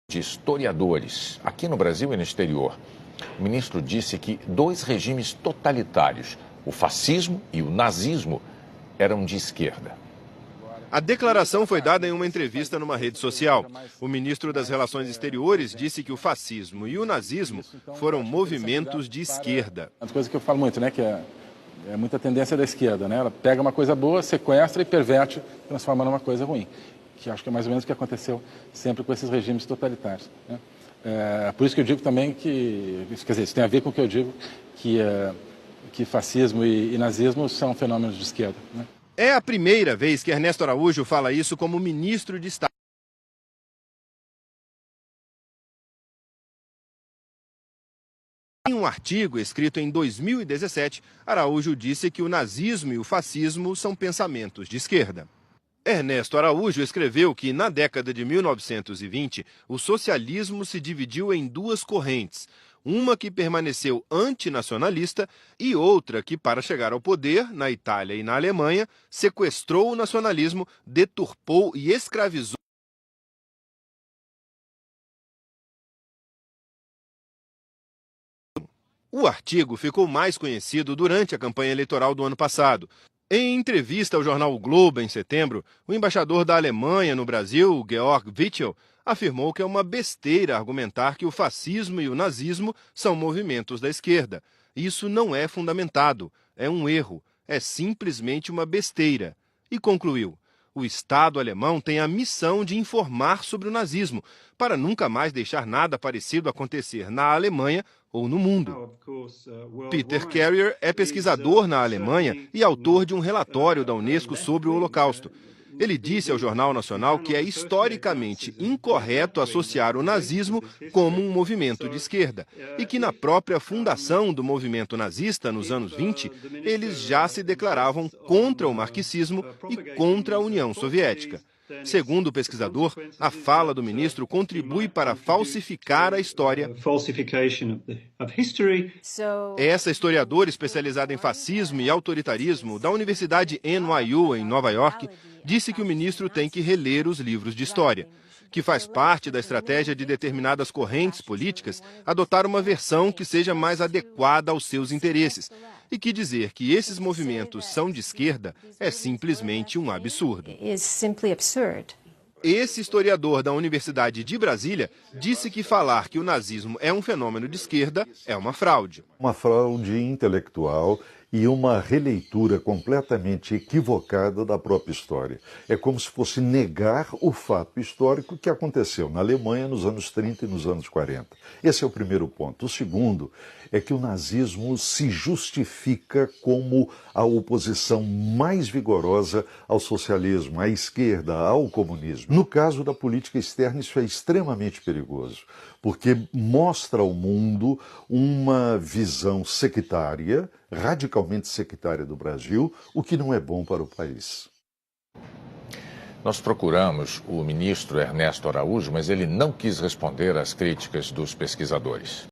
De historiadores, aqui no Brasil e no exterior. O ministro disse que dois regimes totalitários, o fascismo e o nazismo, eram de esquerda. A declaração foi dada em uma entrevista numa rede social. O ministro das Relações Exteriores disse que o fascismo e o nazismo foram movimentos de esquerda. Uma coisa que eu falo muito, né, que é muita tendência da esquerda, né? Ela pega uma coisa boa, sequestra e perverte, transforma numa coisa ruim. Que acho que é mais ou menos o que aconteceu sempre com esses regimes totalitários, né? Por isso que eu digo também que, quer dizer, isso tem a ver com o que eu digo, que fascismo e nazismo são fenômenos de esquerda, né? É a primeira vez que Ernesto Araújo fala isso como ministro de Estado. Em um artigo escrito em 2017, Araújo disse que o nazismo e o fascismo são pensamentos de esquerda. Ernesto Araújo escreveu que, na década de 1920, o socialismo se dividiu em duas correntes. Uma que permaneceu antinacionalista e outra que, para chegar ao poder, na Itália e na Alemanha, sequestrou o nacionalismo, deturpou e escravizou. O artigo ficou mais conhecido durante a campanha eleitoral do ano passado. Em entrevista ao jornal O Globo, em setembro, o embaixador da Alemanha no Brasil, Georg Wichel, afirmou que é uma besteira argumentar que o fascismo e o nazismo são movimentos da esquerda. Isso não é fundamentado, é um erro, é simplesmente uma besteira. E concluiu: o Estado alemão tem a missão de informar sobre o nazismo, para nunca mais deixar nada parecido acontecer na Alemanha ou no mundo. Peter Carrier é pesquisador na Alemanha e autor de um relatório da Unesco sobre o Holocausto. Ele disse ao Jornal Nacional que é historicamente incorreto associar o nazismo como um movimento de esquerda e que na própria fundação do movimento nazista, nos anos 20, eles já se declaravam contra o marxismo e contra a União Soviética. Segundo o pesquisador, a fala do ministro contribui para falsificar a história. Essa historiadora especializada em fascismo e autoritarismo da Universidade NYU, em Nova York, disse que o ministro tem que reler os livros de história, que faz parte da estratégia de determinadas correntes políticas adotar uma versão que seja mais adequada aos seus interesses, e que dizer que esses movimentos são de esquerda é simplesmente um absurdo. Esse historiador da Universidade de Brasília disse que falar que o nazismo é um fenômeno de esquerda é uma fraude. Uma fraude intelectual e uma releitura completamente equivocada da própria história. É como se fosse negar o fato histórico que aconteceu na Alemanha nos anos 30 e nos anos 40. Esse é o primeiro ponto. O segundo é que o nazismo se justifica como a oposição mais vigorosa ao socialismo, à esquerda, ao comunismo. No caso da política externa, isso é extremamente perigoso, porque mostra ao mundo uma visão sectária, radicalmente sectária do Brasil, o que não é bom para o país. Nós procuramos o ministro Ernesto Araújo, mas ele não quis responder às críticas dos pesquisadores.